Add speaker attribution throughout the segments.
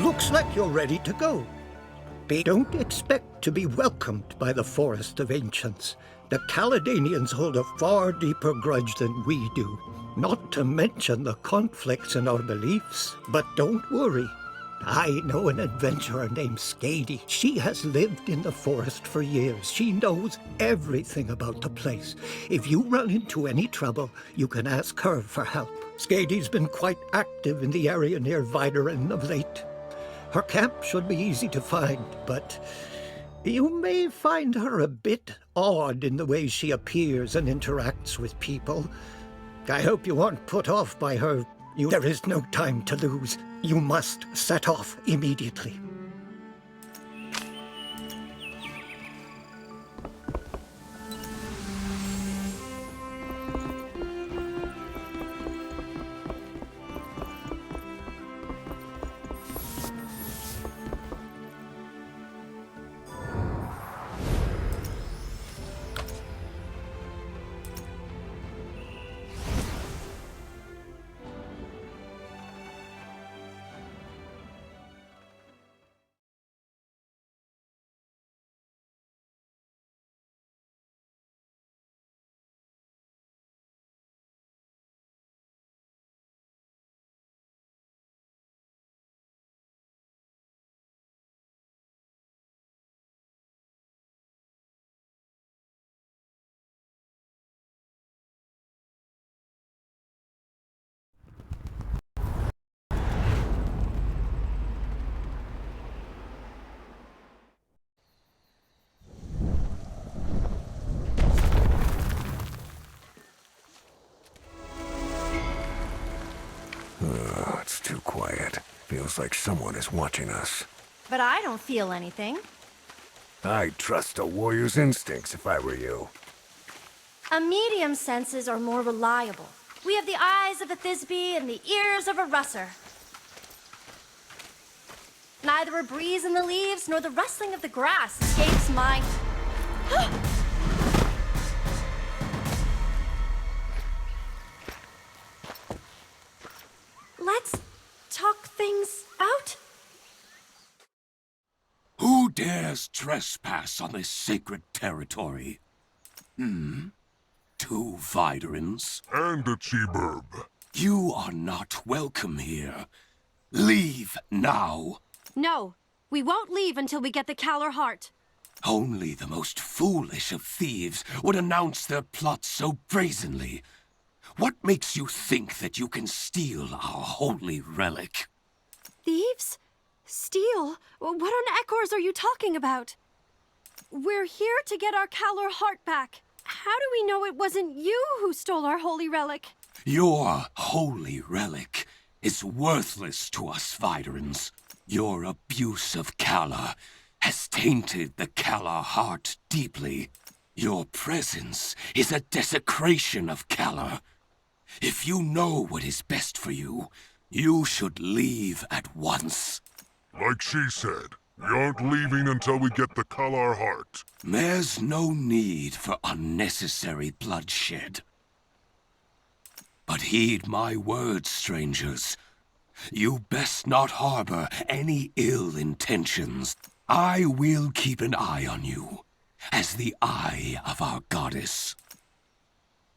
Speaker 1: Looks like you're ready to go. They don't expect to be welcomed by the Forest of Ancients. The Caledonians hold a far deeper grudge than we do, not to mention the conflicts in our beliefs. But don't worry. I know an adventurer named Skady. She has lived in the forest for years. She knows everything about the place. If you run into any trouble, you can ask her for help. Skady's been quite active in the area near Vidarin of late. Her camp should be easy to find, but you may find her a bit odd in the way she appears and interacts with people. I hope you aren't put off by her. There is no time to lose. You must set off immediately.
Speaker 2: It's too quiet. Feels like someone is watching us.
Speaker 3: But I don't feel anything.
Speaker 2: I'd trust a warrior's instincts if I were you.
Speaker 3: A medium's senses are more reliable. We have the eyes of a Thisbe and the ears of a Russer. Neither a breeze in the leaves nor the rustling of the grass escapes my... Let's talk things out.
Speaker 4: Who dares trespass on this sacred territory? Two Vidarins?
Speaker 5: And a Cheeburb.
Speaker 4: You are not welcome here. Leave now.
Speaker 6: No, we won't leave until we get the Kalar Heart.
Speaker 4: Only the most foolish of thieves would announce their plot so brazenly. What makes you think that you can steal our holy relic?
Speaker 6: Thieves? Steal? What on Ekors are you talking about? We're here to get our Kalar Heart back. How do we know it wasn't you who stole our holy relic?
Speaker 4: Your holy relic is worthless to us Vidarins. Your abuse of Kalar has tainted the Kalar Heart deeply. Your presence is a desecration of Kalar. If you know what is best for you, you should leave at once.
Speaker 5: Like she said, we aren't leaving until we get the Kalar Heart.
Speaker 4: There's no need for unnecessary bloodshed. But heed my words, strangers. You best not harbor any ill intentions. I will keep an eye on you, as the eye of our goddess.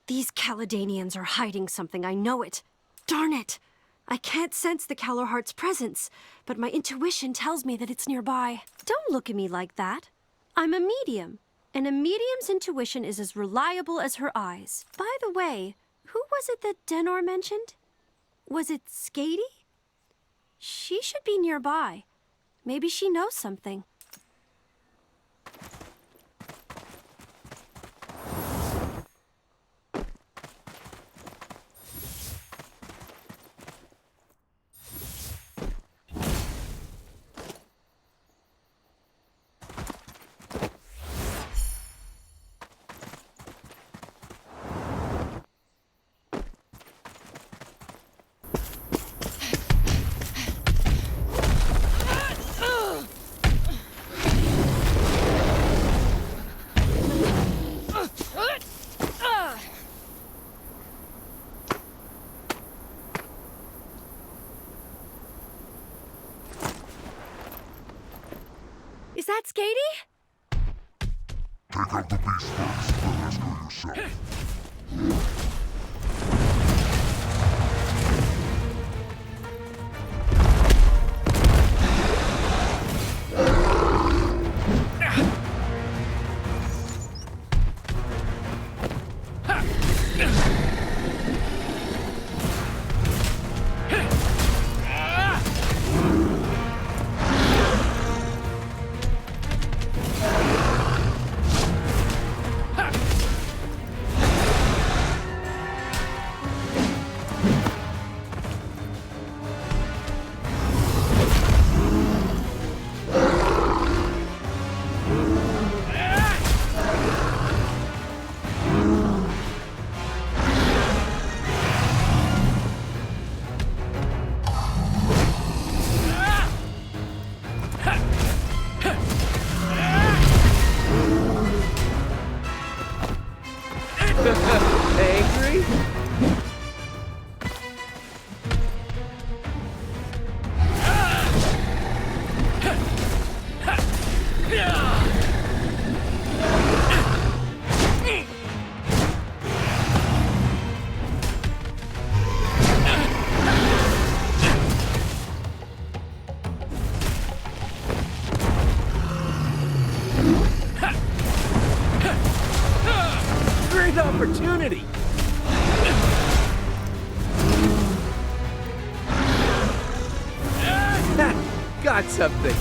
Speaker 6: These Caledonians are hiding something, I know it. Darn it! I can't sense the Kalar Heart's presence, but my intuition tells me that it's nearby. Don't look at me like that. I'm a medium, and a medium's intuition is as reliable as her eyes. By the way, who was it that Denor mentioned? Was it Skady? She should be nearby. Maybe she knows something. Skady?
Speaker 5: Take out the beast first, then ask her yourself.
Speaker 7: Angry? Great opportunity! Ha! Got something!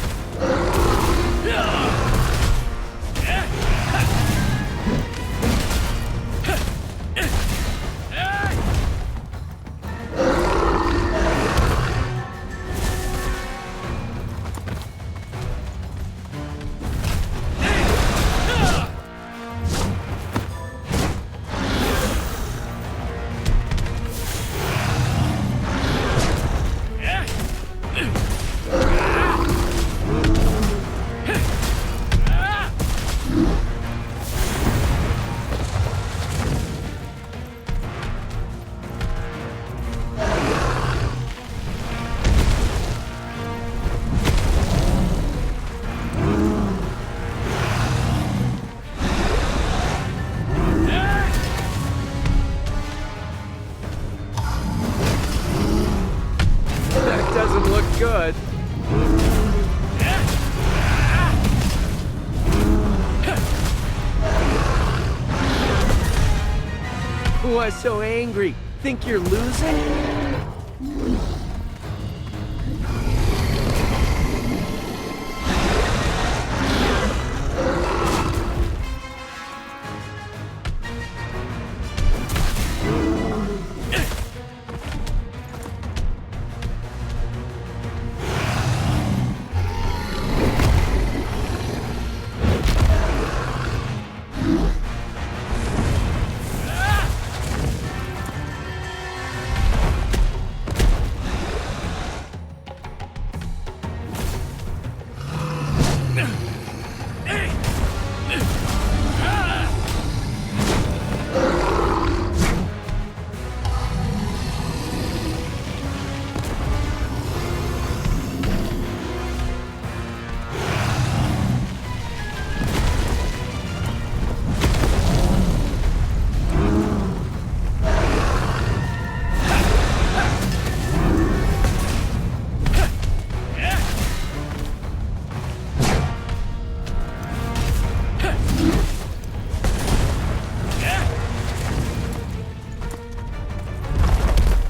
Speaker 7: That doesn't look good. Why so angry? Think you're losing?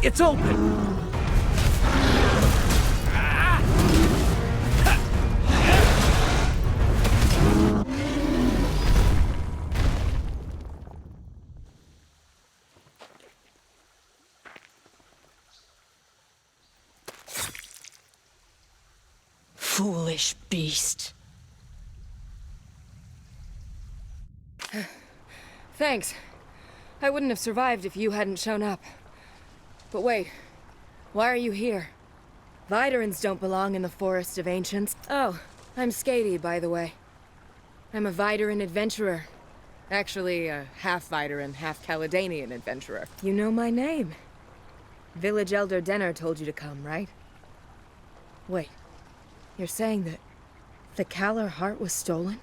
Speaker 7: It's open!
Speaker 8: Foolish beast.
Speaker 9: Thanks. I wouldn't have survived if you hadn't shown up. But wait, why are you here? Viderans don't belong in the Forest of Ancients. Oh, I'm Skady, by the way. I'm a Videran adventurer. Actually, a half Videran, half Caledanian adventurer. You know my name. Village Elder Denner told you to come, right? Wait, you're saying that The Kalar heart was stolen?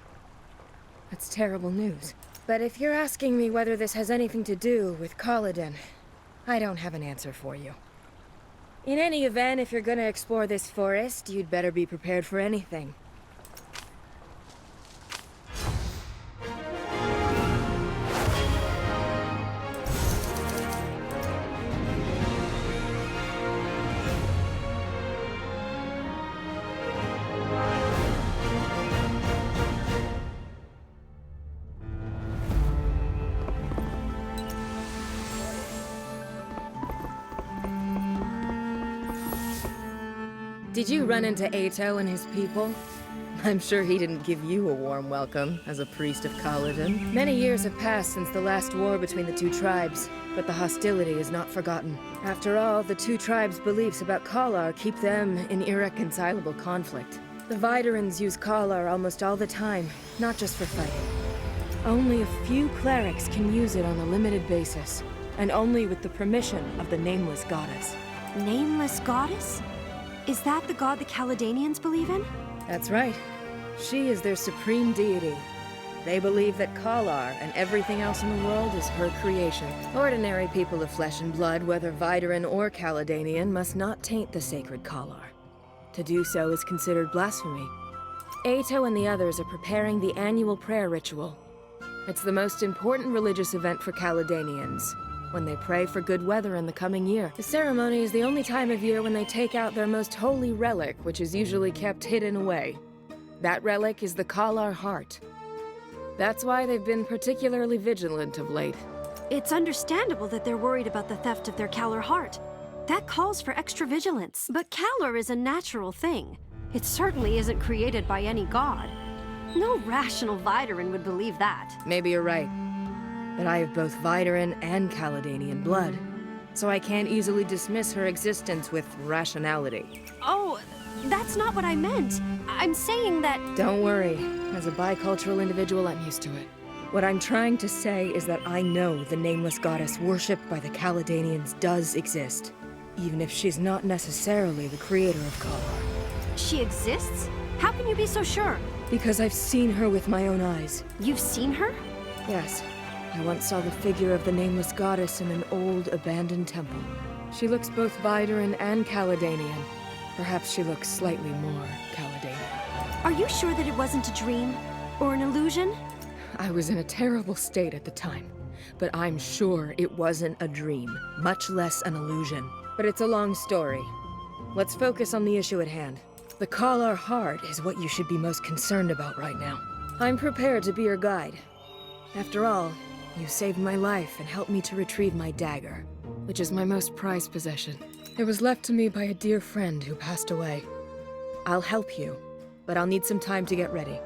Speaker 9: That's terrible news. But if you're asking me whether this has anything to do with Kaladin, I don't have an answer for you. In any event, if you're gonna explore this forest, you'd better be prepared for anything. Did you run into Ato and his people? I'm sure he didn't give you a warm welcome as a priest of Kaladin. Many years have passed since the last war between the two tribes, but the hostility is not forgotten. After all, the two tribes' beliefs about Kalar keep them in irreconcilable conflict. The Vidarans use Kalar almost all the time, not just for fighting. Only a few clerics can use it on a limited basis, and only with the permission of the Nameless Goddess.
Speaker 6: Nameless Goddess? Is that the god the Kaladanians believe in?
Speaker 9: That's right. She is their supreme deity. They believe that Kalar and everything else in the world is her creation. Ordinary people of flesh and blood, whether Vidaran or Kaladanian, must not taint the sacred Kalar. To do so is considered blasphemy. Ato and the others are preparing the annual prayer ritual. It's the most important religious event for Kaladanians, when they pray for good weather in the coming year. The ceremony is the only time of year when they take out their most holy relic, which is usually kept hidden away. That relic is the Kalar heart. That's why they've been particularly vigilant of late.
Speaker 6: It's understandable that they're worried about the theft of their Kalar heart. That calls for extra vigilance. But Kalar is a natural thing. It certainly isn't created by any god. No rational Vidaran would believe that.
Speaker 9: Maybe you're right. But I have both Vidaran and Kaladanian blood, so I can't easily dismiss her existence with rationality.
Speaker 6: Oh, that's not what I meant. I'm saying that...
Speaker 9: Don't worry. As a bicultural individual, I'm used to it. What I'm trying to say is that I know the Nameless Goddess worshipped by the Kaladanians does exist, even if she's not necessarily the creator of Kalar.
Speaker 6: She exists? How can you be so sure?
Speaker 9: Because I've seen her with my own eyes.
Speaker 6: You've seen her?
Speaker 9: Yes. I once saw the figure of the Nameless Goddess in an old, abandoned temple. She looks both Vidaran and Kaladanian. Perhaps she looks slightly more Kaladanian.
Speaker 6: Are you sure that it wasn't a dream? Or an illusion?
Speaker 9: I was in a terrible state at the time, but I'm sure it wasn't a dream, much less an illusion. But it's a long story. Let's focus on the issue at hand. The Kalar heart is what you should be most concerned about right now. I'm prepared to be your guide. After all, you saved my life and helped me to retrieve my dagger, which is my most prized possession. It was left to me by a dear friend who passed away. I'll help you, but I'll need some time to get ready.